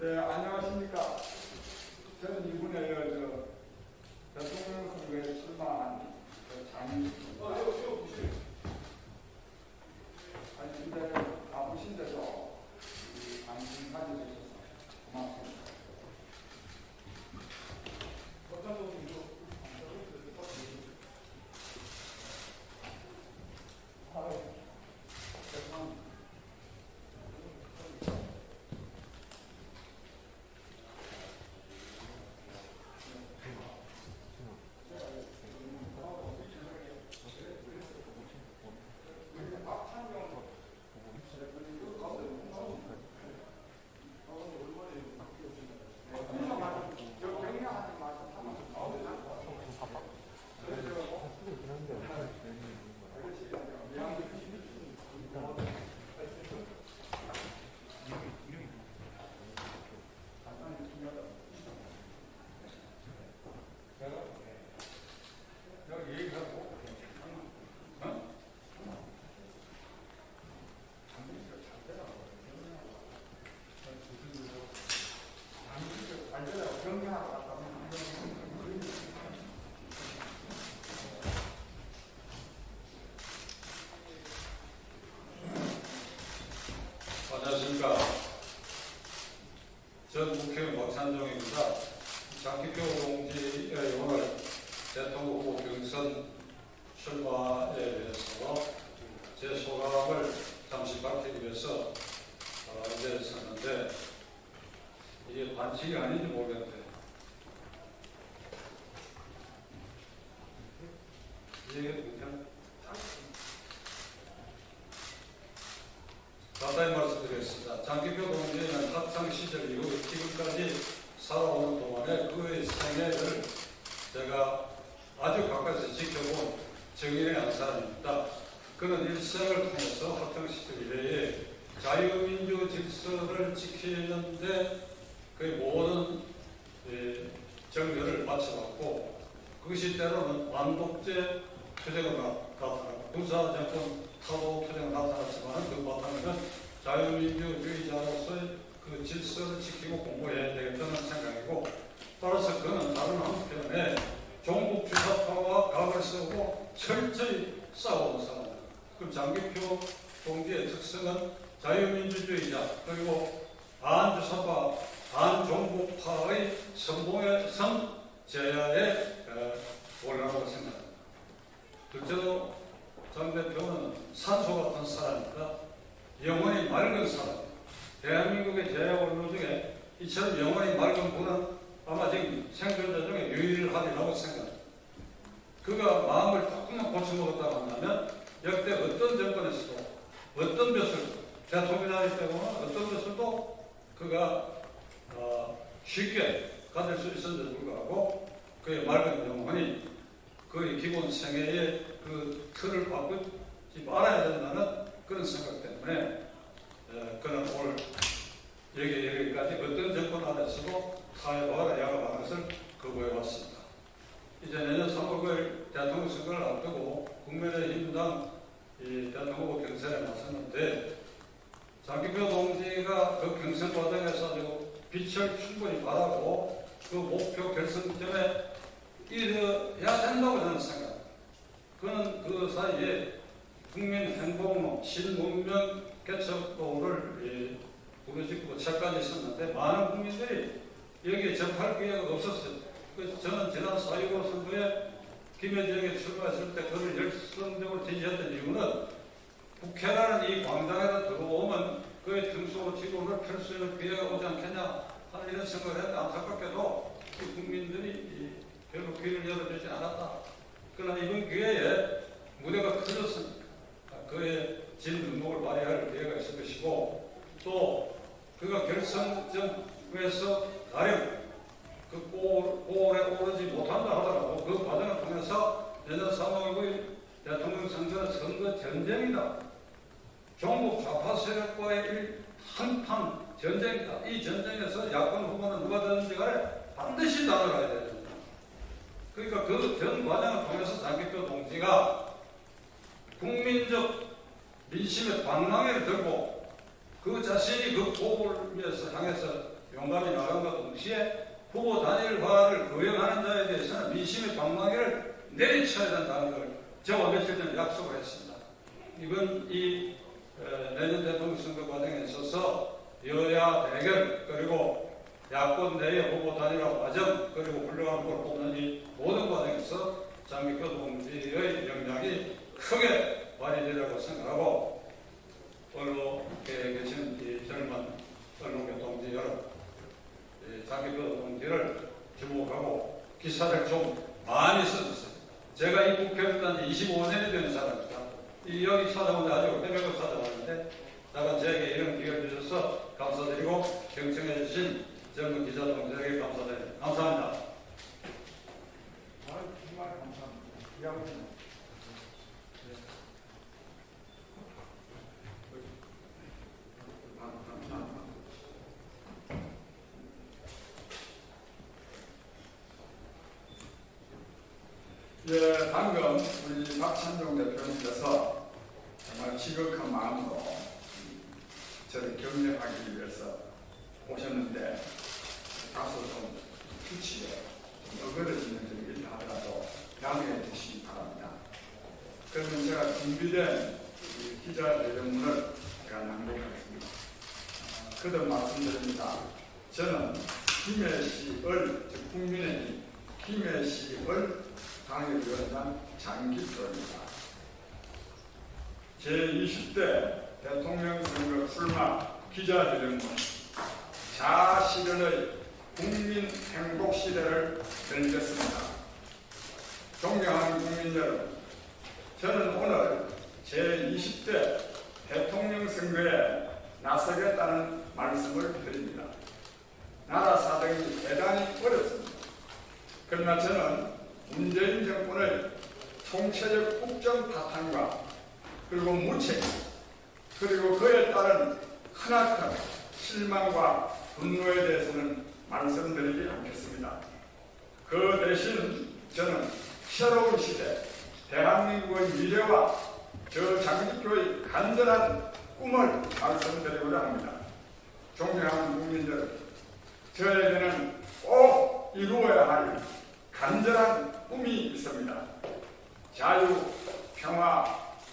네, 안녕하십니까. 저는 이번에 대통령 선거에 출마한 장입니다. 아니, 근데 바쁘신데도 관심 가져주셔서 고맙습니다. 안녕하십니까. 전 국회의원 박찬종입니다. 장기표 동지의 오늘 대통령 후보 경선 출마에 대해서 제 소감을 잠시 밝히기 위해서 이제 섰는데, 이게 반칙이 아닌지 모르겠는데, 이게 그냥 간단히 말씀드리겠습니다. 장기표 동지는 학창 시절 이후 지금까지 살아오는 동안에 그의 생애를 제가 아주 가까이서 지켜본 정인의 한 사람입니다. 그는 일생을 통해서 학창 시절 이래에 자유민주 질서를 지키는데 그의 모든 정열을 바쳐왔고, 그것이 때로는 완독제 투쟁으로 나타나고 군사정권 타도 투쟁으로 나타났지만 그 바탕에는 자유민주주의자로서의 그 질서를 지키고 공부해야 되겠다는 생각이고, 따라서 그는 다른 한편에 종북 주사파와 각을 세우고 철저히 싸우는 사람입니다. 그 장기표 동지의 특성은 자유민주주의자 그리고 안주사파, 안종북파의 선봉의 제야에 올라가고 생각합니다. 둘째로 장 대표는 산소 같은 사람입니다. 영혼이 맑은 사람. 대한민국의 제야 언론 중에 이처럼 영혼이 맑은 분은 아마 지금 생존자 중에 유일하리라고 생각합니다. 그가 마음을 조금만 고쳐먹었다고 한다면 역대 어떤 정권에서도 어떤 벼슬도 대통령이 때문에 어떤 벼슬도 그가 쉽게 가질 수 있었는데도 불구하고 그의 맑은 영혼이 그의 기본 생애의 그 틀을 바꾸지 말아야 된다는 그런 생각 때문에 그는 오늘 여기까지 어떤 정권 안에서도 사회화가 야가하는 것을 거부해왔습니다. 이제 내년 3월 9일 대통령 선거를 앞두고 국민의힘당 대통령 후보 경선에 나섰는데, 장기표 동지가 그 경선 과정에서 아주 빛을 충분히 발하고 그 목표 결승점에 이르야 된다고 저는 생각합니다. 그는 그 사이에 국민행복로, 신문명 개척로를 부르짖고 책까지 썼는데 많은 국민들이 여기에 접할 기회가 없었어요. 그래서 저는 지난 4.15 선거에 김여정이 출마했을 때 그를 열성적으로 지지했던 이유는 국회라는 이 광장에다 들어오면 그의 등수로 지구를 펼 수 있는 기회가 오지 않겠냐 하는 이런 생각을 했는데, 안타깝게도 그 국민들이 별로 귀를 열어주지 않았다. 그러나 이번 기회에 무대가 커졌습니다. 그의 진면목을 발휘할 기회가 있을 것이고, 또 그가 결선점에서 가령 그 골에 오르지 못한다 하더라도 그 과정을 통해서 내년 3월 9일 대통령 선거는 선거 전쟁이다. 종북 좌파 세력과의 한판 전쟁이다. 이 전쟁에서 야권 후보는 누가 되는지 간에 반드시 나눠가야 됩니다. 그러니까 그 전 과정을 통해서 장기표 동지가 국민적 민심의 방망이를 들고 그 자신이 그 고을 위해서 향해서 용감히 나간과 동시에 후보 단일화를 거행하는 자에 대해서는 민심의 방망이를 내리쳐야 된다는 걸 제가 며칠 전에 약속을 했습니다. 이번 내년 대통령 선거 과정에 있어서 여야 대결 그리고 야권 내의 후보 단일화 과정 그리고 훌륭한 후보를 뽑는 이 모든 과정에서 장미표 동지의 역량이 크게 발휘되리라고 생각하고 언론계에 계신 이 젊은 언론계 동지 여러분, 장미표 동지를 주목하고 기사를 좀 많이 써주세요. 제가 이 국회의원 단 25년이 되는 사람입니다. 여기 찾아오는데 아주 해명을 찾아왔는데 다만 저에게 이런 기회를 주셔서 감사드리고 경청해 주신 젊은 기자 동지에게 감사드립니다. 감사합니다. 정말 감사합니다. 이야기는 예, 방금 우리 박찬종 대표님께서 정말 지극한 마음으로 저를 격려하기 위해서 오셨는데 다소 좀 규칙에 좀 어그러지는 점이 있다 하더라도 양해해 주시기 바랍니다. 그러면 제가 준비된 기자 대령문을 제가 낭독하겠습니다. 거듭 말씀드립니다. 저는 김해시을, 즉 국민의힘 김해시을 당협위원장 장기표입니다. 제20대 대통령 선거 출마 기자회견문 자아실현의 국민 행복 시대를 열겠습니다. 존경하는 국민 여러분, 저는 오늘 제20대 대통령 선거에 나서겠다는 말씀을 드립니다. 나라 사정이 대단히 어렵습니다. 그러나 저는 문재인 정권의 총체적 국정 파탄과 그리고 무책 그리고 그에 따른 크나큰 실망과 분노에 대해서는 말씀드리지 않겠습니다. 그 대신 저는 새로운 시대 대한민국의 미래와 저 장기표의 간절한 꿈을 말씀드리고자 합니다. 존경하는 국민 여러분, 저에게는 꼭 이루어야 할 간절한 꿈이 있습니다. 자유, 평화,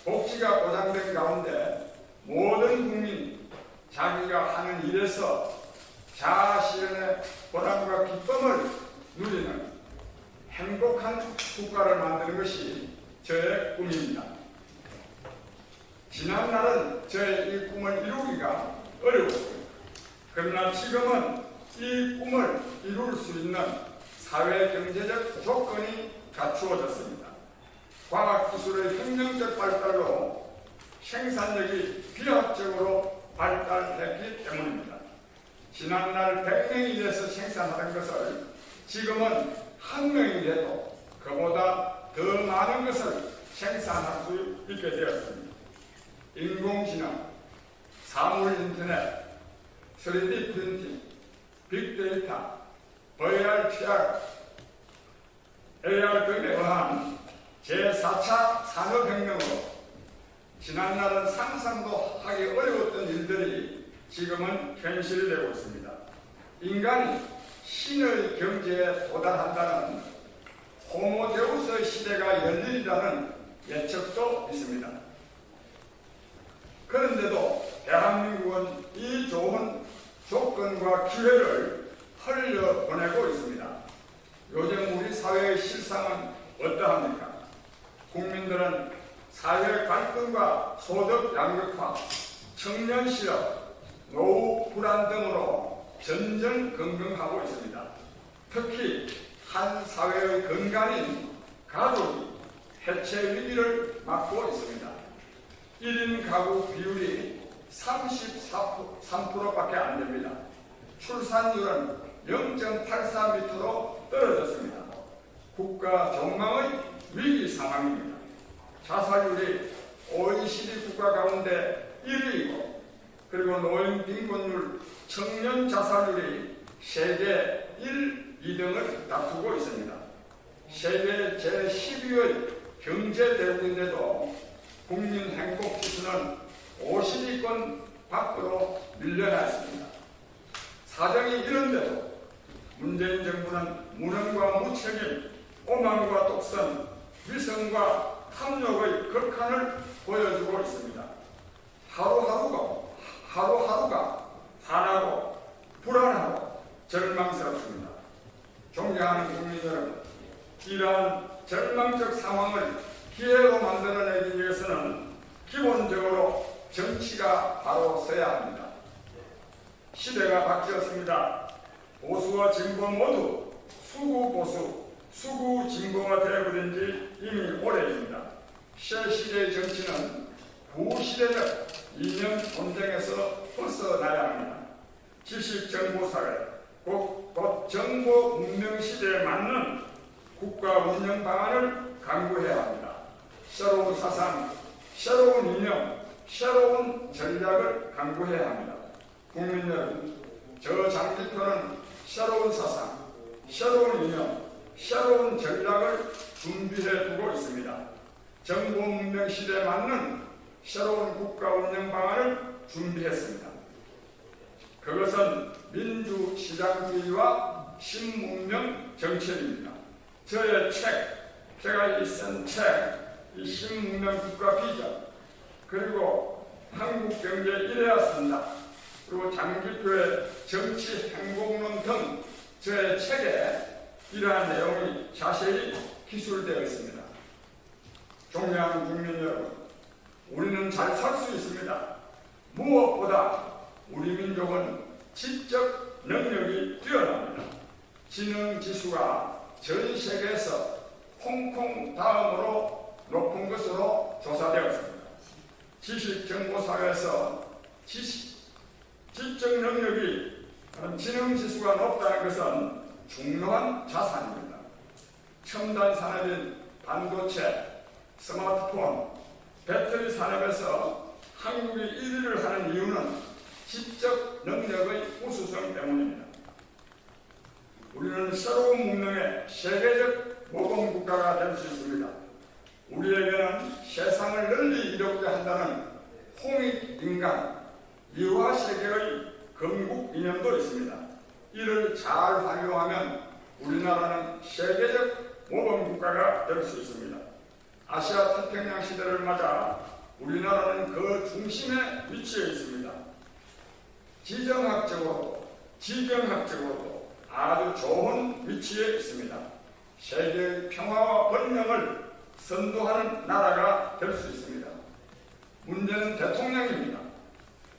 복지가 보장된 가운데 모든 국민이 자기가 하는 일에서 자아실현의 보람과 기쁨을 누리는 행복한 국가를 만드는 것이 저의 꿈입니다. 지난날은 저의 이 꿈을 이루기가 어려웠습니다. 그러나 지금은 이 꿈을 이룰 수 있는 사회 경제적 조건이 갖추어졌습니다. 과학기술의 혁명적 발달로 생산력이 비약적으로 발달했기 때문입니다. 지난날 100명이 돼서 생산하던 것을 지금은 1명이 돼도 그보다 더 많은 것을 생산할 수 있게 되었습니다. 인공지능, 사물인터넷, 3D 프린팅, 빅데이터, VR, PR, AR 등에 의한 제4차 산업혁명으로 지난날은 상상도 하기 어려웠던 일들이 지금은 현실되고 있습니다. 인간이 신의 경지에 도달한다는 호모데우스의 시대가 열리리라는 예측도 있습니다. 그런데도 대한민국은 이 좋은 조건과 기회를 흘려보내고 있습니다. 요즘 우리 사회의 실상은 어떠합니까? 국민들은 사회 갈등과 소득 양극화, 청년 실업, 노후 불안 등으로 전전긍긍하고 있습니다. 특히 한 사회의 근간인 가족이 해체 위기를 맞고 있습니다. 1인 가구 비율이 33%밖에 안 됩니다. 출산율은 0.84m로 떨어졌습니다. 국가 전망의 위기 상황입니다. 자살률이 OECD 국가 가운데 1위이고 그리고 노인 빈곤율, 청년 자살률이 세계 1, 2등을 다투고 있습니다. 세계 제12의 경제 대국인데도 국민 행복 지수는 50위권 밖으로 밀려나 있습니다. 사정이 이런데도 문재인 정부는 무능과 무책임, 오만과 독선, 위선과 탐욕의 극한을 보여주고 있습니다. 하루하루가 화나고 불안하고 절망스럽습니다. 존경하는 국민 여러분, 이러한 절망적 상황을 기회로 만들어내기 위해서는 기본적으로 정치가 바로 서야 합니다. 시대가 바뀌었습니다. 보수와 진보 모두 수구보수, 수구진보가 되어버린 지 이미 오래입니다. 새 시대의 정치는 구시대적 이념 논쟁에서 벗어나야 합니다. 지식정보사회, 곧 정보 문명 시대에 맞는 국가 운영 방안을 강구해야 합니다. 새로운 사상, 새로운 이념, 새로운 전략을 강구해야 합니다. 국민 여러분, 저 장기표는 새로운 사상, 새로운 이념, 새로운 전략을 준비해 두고 있습니다. 정보 문명 시대에 맞는 새로운 국가 운영 방안을 준비했습니다. 그것은 민주시장주의와 신문명 정책입니다. 저의 제가 쓴 책, 이 신문명 국가 비전, 그리고 한국 경제 이래야 쓴다, 그리고 장기표의 정치 행복론 등 저의 책에 이러한 내용이 자세히 기술되어 있습니다. 존경하는 국민 여러분, 우리는 잘 살 수 있습니다. 무엇보다 우리 민족은 지적 능력이 뛰어납니다. 지능 지수가 전 세계에서 홍콩 다음으로 높은 것으로 조사되었습니다. 지식정보사회에서 지적 능력이 지능 지수가 높다는 것은 중요한 자산입니다. 첨단 산업인 반도체, 스마트폰, 배터리 산업에서 한국이 1위를 하는 이유는 지적 능력의 우수성 때문입니다. 우리는 새로운 문명의 세계적 모범 국가가 될 수 있습니다. 우리에게는 세상을 널리 이롭게 한다는 홍익인간, 이화세계의 건국 이념도 있습니다. 이를 잘 활용하면 우리나라는 세계적 모범 국가가 될 수 있습니다. 아시아 태평양 시대를 맞아 우리나라는 그 중심에 위치해 있습니다. 지정학적으로도 지경학적으로도 아주 좋은 위치에 있습니다. 세계의 평화와 번영을 선도하는 나라가 될 수 있습니다. 문제는 대통령입니다.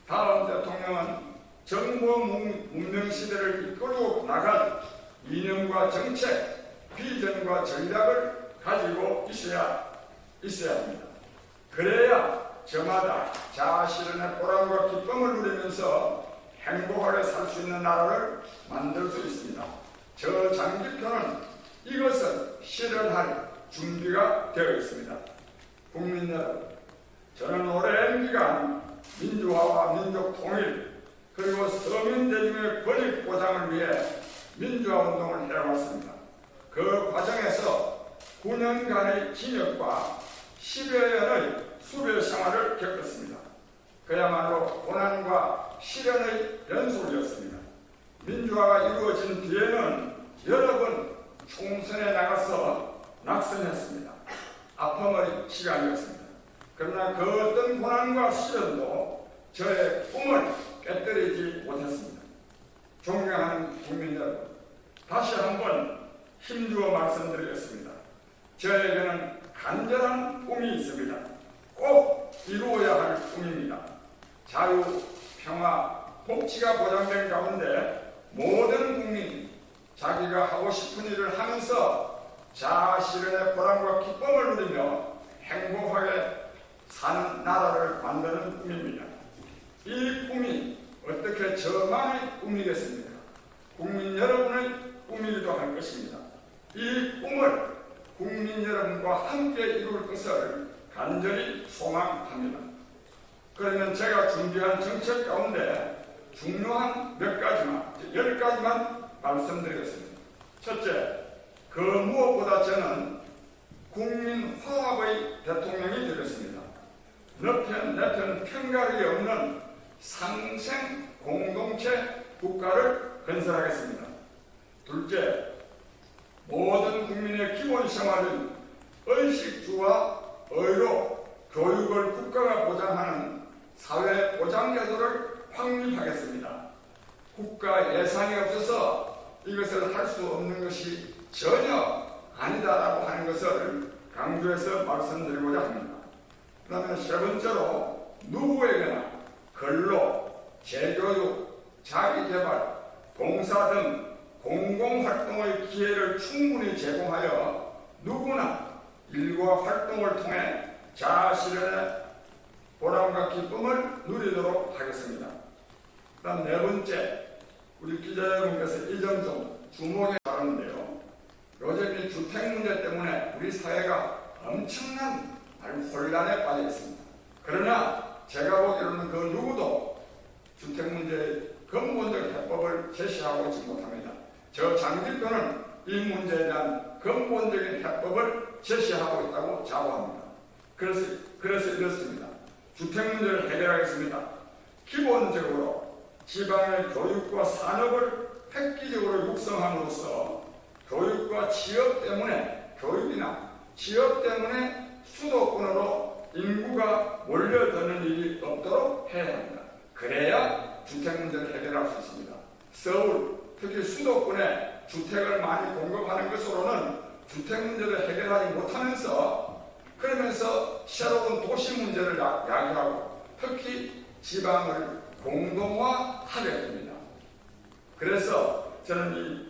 다음 대통령은 정보 문명 시대를 이끌고 나갈 이념과 정책, 비전과 전략을 가지고 있어야 합니다. 그래야 저마다 자아실현의 보람과 기쁨을 누리면서 행복하게 살 수 있는 나라를 만들 수 있습니다. 저 장기표는 이것을 실현할 준비가 되어 있습니다. 국민 여러분, 저는 오랜 기간 민주화와 민족 통일, 그리고 서민 대중의 권익 보장을 위해 민주화 운동을 해왔습니다. 그 과정에서 9년간의 징역과 10여 년의 수배 생활을 겪었습니다. 그야말로 고난과 시련의 연속이었습니다. 민주화가 이루어진 뒤에는 여러 번 총선에 나가서 낙선했습니다. 아픔의 시간이었습니다. 그러나 그 어떤 고난과 시련도 저의 꿈을 깨뜨리지 못했습니다. 존경하는 국민 여러분, 다시 한번 힘주어 말씀드리겠습니다. 저에게는 간절한 꿈이 있습니다. 꼭 이루어야 할 꿈입니다. 자유, 평화, 복지가 보장된 가운데 모든 국민이 자기가 하고 싶은 일을 하면서 자아실현의 보람과 기쁨을 누리며 행복하게 사는 나라를 만드는 꿈입니다. 이 꿈이 어떻게 저만의 꿈이겠습니까? 국민 여러분의 꿈이기도 할 것입니다. 이 꿈을 국민 여러분과 함께 이룰 것을 간절히 소망합니다. 그러면 제가 준비한 정책 가운데 중요한 몇 가지만, 10가지만 말씀드리겠습니다. 첫째, 그 무엇보다 저는 국민 화합의 대통령이 되겠습니다. 너편 내편 편가르기 없는 상생 공동체 국가를 건설하겠습니다. 둘째, 모든 국민의 기본 생활인 의식주와 의료, 교육을 국가가 보장하는 사회 보장제도를 확립하겠습니다. 국가 예산이 없어서 이것을 할 수 없는 것이 전혀 아니다라고 하는 것을 강조해서 말씀드리고자 합니다. 그 다음에 세 번째로 누구에게나 근로, 재교육, 자기개발, 봉사 등 공공활동의 기회를 충분히 제공하여 누구나 일과 활동을 통해 자아실현의 보람과 기쁨을 누리도록 하겠습니다. 그 다음 네 번째, 우리 기자 여러분께서 이 점 좀 주목해 바라는데요. 요즘 이 주택 문제 때문에 우리 사회가 엄청난 혼란에 빠져 있습니다. 그러나 제가 보기로는 그 누구도 주택 문제의 근본적 해법을 제시하고 있지 못합니다. 저 장기표는 이 문제에 대한 근본적인 해법을 제시하고 있다고 자부합니다. 그래서 이렇습니다. 주택 문제를 해결하겠습니다. 기본적으로 지방의 교육과 산업을 획기적으로 육성함으로써 교육과 취업 때문에, 교육이나 취업 때문에 수도권으로 인구가 몰려드는 일이 없도록 해야 합니다. 그래야 주택 문제를 해결할 수 있습니다. 서울, 특히 수도권에 주택을 많이 공급하는 것으로는 주택 문제를 해결하지 못하면서, 그러면서 새로운 도시 문제를 야기하고 특히 지방을 공동화하게 됩니다. 그래서 저는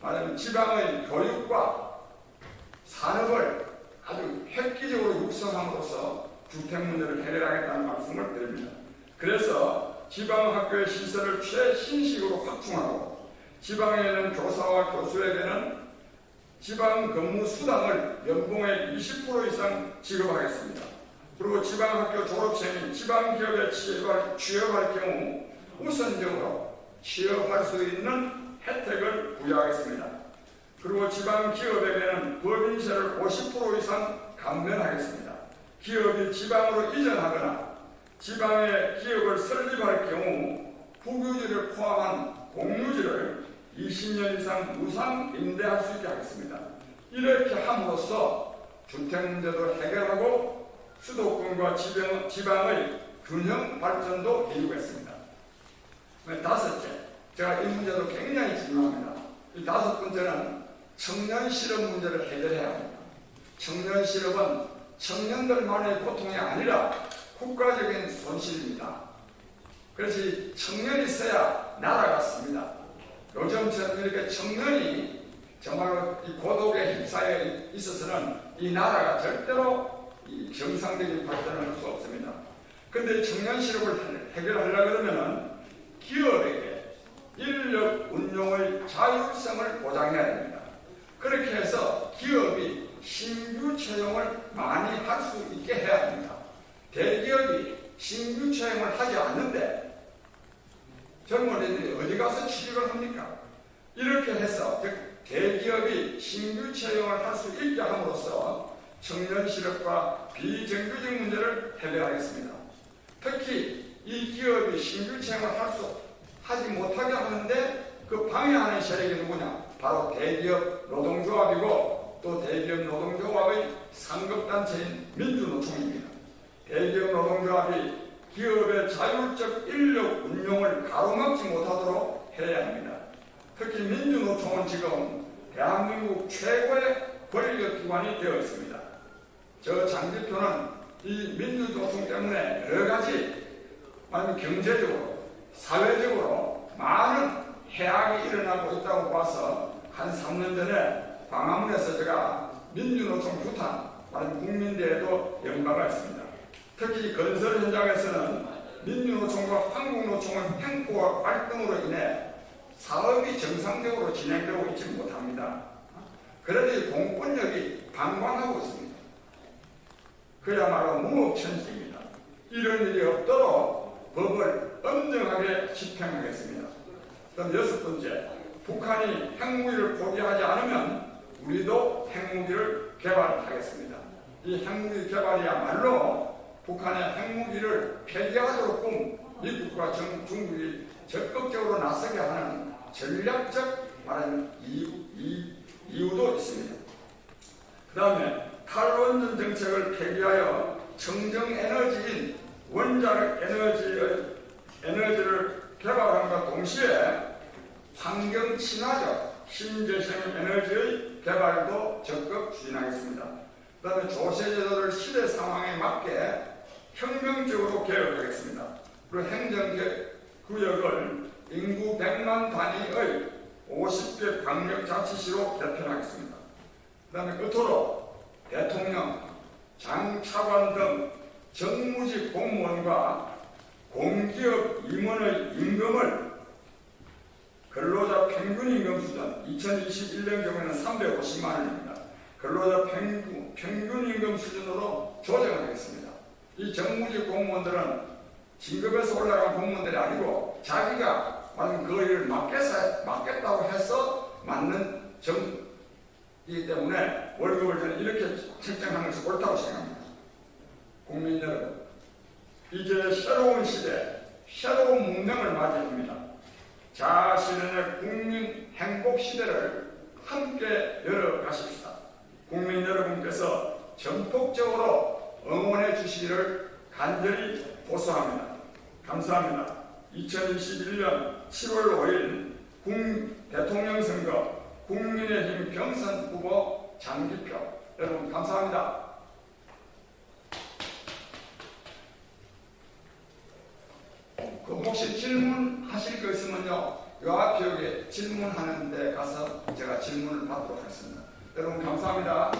말하자면 지방의 교육과 산업을 아주 획기적으로 육성함으로써 주택 문제를 해결하겠다는 말씀을 드립니다. 그래서 지방학교의 시설을 최신식으로 확충하고 지방에 있는 교사와 교수에게는 지방 근무 수당을 연봉의 20% 이상 지급하겠습니다. 그리고 지방학교 졸업생이 지방기업에 취업할 경우 우선적으로 취업할 수 있는 혜택을 부여하겠습니다. 그리고 지방기업에게는 법인세를 50% 이상 감면하겠습니다. 기업이 지방으로 이전하거나 지방에 기업을 설립할 경우 국유지를 포함한 공유지를 20년 이상 무상 임대할 수 있게 하겠습니다. 이렇게 함으로써 주택 문제도 해결하고 수도권과 지방의 균형 발전도 이루겠습니다. 다섯째, 제가 이 문제도 굉장히 중요합니다. 이 다섯 번째는 청년 실업 문제를 해결해야 합니다. 청년 실업은 청년들만의 고통이 아니라 국가적인 손실입니다. 그래서 청년이 있어야 나라가 습니다. 요즘처럼 이렇게 청년이 정말로 이 고독에 휩싸여 있어서는 이 나라가 절대로 이 정상적인 발전을 할 수 없습니다. 그런데 청년 실업을 해결하려고 그러면은 기업에게 인력 운용의 자율성을 보장해야 됩니다. 그렇게 해서 기업이 신규 채용을 많이 할 수 있게 해야 합니다. 대기업이 신규 채용을 하지 않는데 젊은이들이 어디 가서 취직을 합니까? 이렇게 해서 즉 대기업이 신규 채용을 할 수 있게 함으로써 청년 실업과 비정규직 문제를 해결하겠습니다. 특히 이 기업이 신규 채용을 하지 못하게 하는데 그 방해하는 세력이 누구냐? 바로 대기업 노동조합이고 또 대기업 노동조합의 상급단체인 민주노총입니다. 대기업 노동조합이 기업의 자율적 인력 운용을 가로막지 못하도록 해야 합니다. 특히 민주노총은 지금 대한민국 최고의 권력기관이 되어 있습니다. 저 장기표는 이 민주노총 때문에 여러가지 경제적으로 사회적으로 많은 해악이 일어나고 있다고 봐서 한 3년 전에 광화문에서 제가 민주노총 규탄 국민대회도 연가가 있습니다. 특히 건설 현장에서는 민주노총과 한국노총의 횡포와 갈등으로 인해 사업이 정상적으로 진행되고 있지 못합니다. 그래도 공권력이 방관하고 있습니다. 그야말로 무법천지입니다. 이런 일이 없도록 법을 엄정하게 집행하겠습니다. 그다음 여섯 번째, 북한이 핵무기를 포기하지 않으면 우리도 핵무기를 개발하겠습니다. 이 핵무기 개발이야말로 북한의 핵무기를 폐기하도록 미국과 중국이 적극적으로 나서게 하는 전략적 말하는 이유도 있습니다. 그 다음에 탈원전 정책을 폐기하여 청정에너지인 원자력 에너지를 개발함과 동시에 환경 친화적 신재생 에너지의 개발도 적극 추진하겠습니다. 그 다음에 조세제도를 시대 상황에 맞게 혁명적으로 개혁하겠습니다. 그리고 행정구역을 인구 100만 단위의 50개 광역자치시로 개편하겠습니다. 그 다음에 끝으로 대통령, 장차관 등 정무직 공무원과 공기업 임원의 임금을 근로자 평균임금 수준 2021년 경우에는 350만 원입니다. 근로자 평균임금 수준으로 조정하겠습니다. 이 정무직 공무원들은 진급에서 올라간 공무원들이 아니고 자기가 만약 그 일을 맡겠다고 해서 맡는 정이기 때문에 월급을 저는 이렇게 책정하는 것이 옳다고 생각합니다. 국민 여러분, 이제 새로운 시대, 새로운 문명을 맞이합니다. 자신의 국민 행복 시대를 함께 열어가십시다. 국민 여러분께서 전폭적으로 응원해 주시기를 간절히 호소합니다. 감사합니다. 2021년 7월 5일 대통령 선거 국민의힘 경선 후보 장기표 여러분 감사합니다. 혹시 질문하실 거 있으면요, 요 앞에 여기 질문하는 데 가서 제가 질문을 받도록 하겠습니다. 여러분 감사합니다.